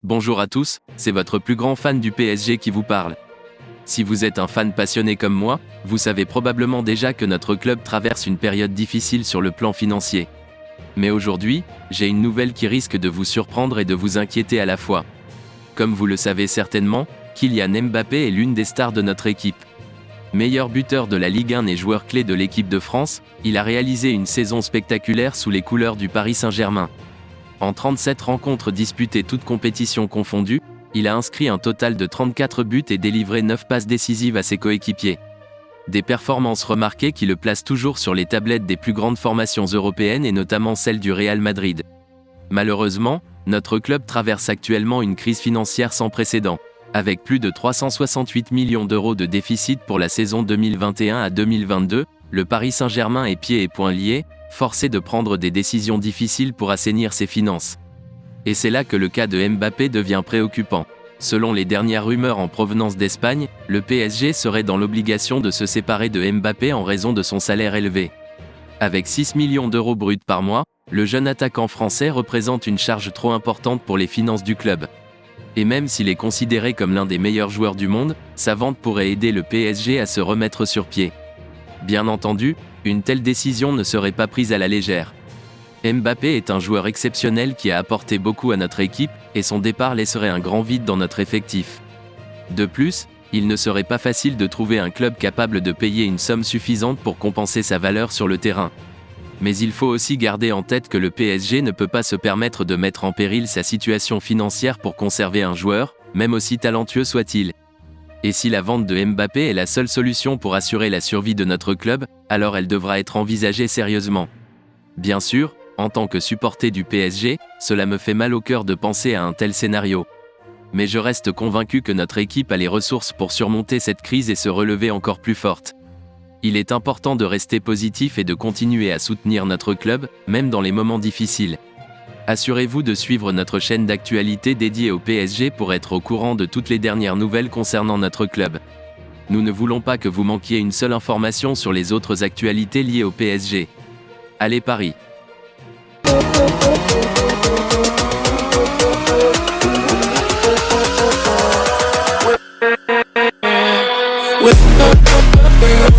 Bonjour à tous, c'est votre plus grand fan du PSG qui vous parle. Si vous êtes un fan passionné comme moi, vous savez probablement déjà que notre club traverse une période difficile sur le plan financier. Mais aujourd'hui, j'ai une nouvelle qui risque de vous surprendre et de vous inquiéter à la fois. Comme vous le savez certainement, Kylian Mbappé est l'une des stars de notre équipe. Meilleur buteur de la Ligue 1 et joueur clé de l'équipe de France, il a réalisé une saison spectaculaire sous les couleurs du Paris Saint-Germain. En 37 rencontres disputées toutes compétitions confondues, il a inscrit un total de 34 buts et délivré 9 passes décisives à ses coéquipiers. Des performances remarquées qui le placent toujours sur les tablettes des plus grandes formations européennes et notamment celle du Real Madrid. Malheureusement, notre club traverse actuellement une crise financière sans précédent. Avec plus de 368 millions d'euros de déficit pour la saison 2021 à 2022, le Paris Saint-Germain est pieds et poings liés, forcé de prendre des décisions difficiles pour assainir ses finances. Et c'est là que le cas de Mbappé devient préoccupant. Selon les dernières rumeurs en provenance d'Espagne, le PSG serait dans l'obligation de se séparer de Mbappé en raison de son salaire élevé. Avec 6 millions d'euros bruts par mois, le jeune attaquant français représente une charge trop importante pour les finances du club. Et même s'il est considéré comme l'un des meilleurs joueurs du monde, sa vente pourrait aider le PSG à se remettre sur pied. Bien entendu, une telle décision ne serait pas prise à la légère. Mbappé est un joueur exceptionnel qui a apporté beaucoup à notre équipe, et son départ laisserait un grand vide dans notre effectif. De plus, il ne serait pas facile de trouver un club capable de payer une somme suffisante pour compenser sa valeur sur le terrain. Mais il faut aussi garder en tête que le PSG ne peut pas se permettre de mettre en péril sa situation financière pour conserver un joueur, même aussi talentueux soit-il. Et si la vente de Mbappé est la seule solution pour assurer la survie de notre club, alors elle devra être envisagée sérieusement. Bien sûr, en tant que supporter du PSG, cela me fait mal au cœur de penser à un tel scénario. Mais je reste convaincu que notre équipe a les ressources pour surmonter cette crise et se relever encore plus forte. Il est important de rester positif et de continuer à soutenir notre club, même dans les moments difficiles. Assurez-vous de suivre notre chaîne d'actualité dédiée au PSG pour être au courant de toutes les dernières nouvelles concernant notre club. Nous ne voulons pas que vous manquiez une seule information sur les autres actualités liées au PSG. Allez Paris! With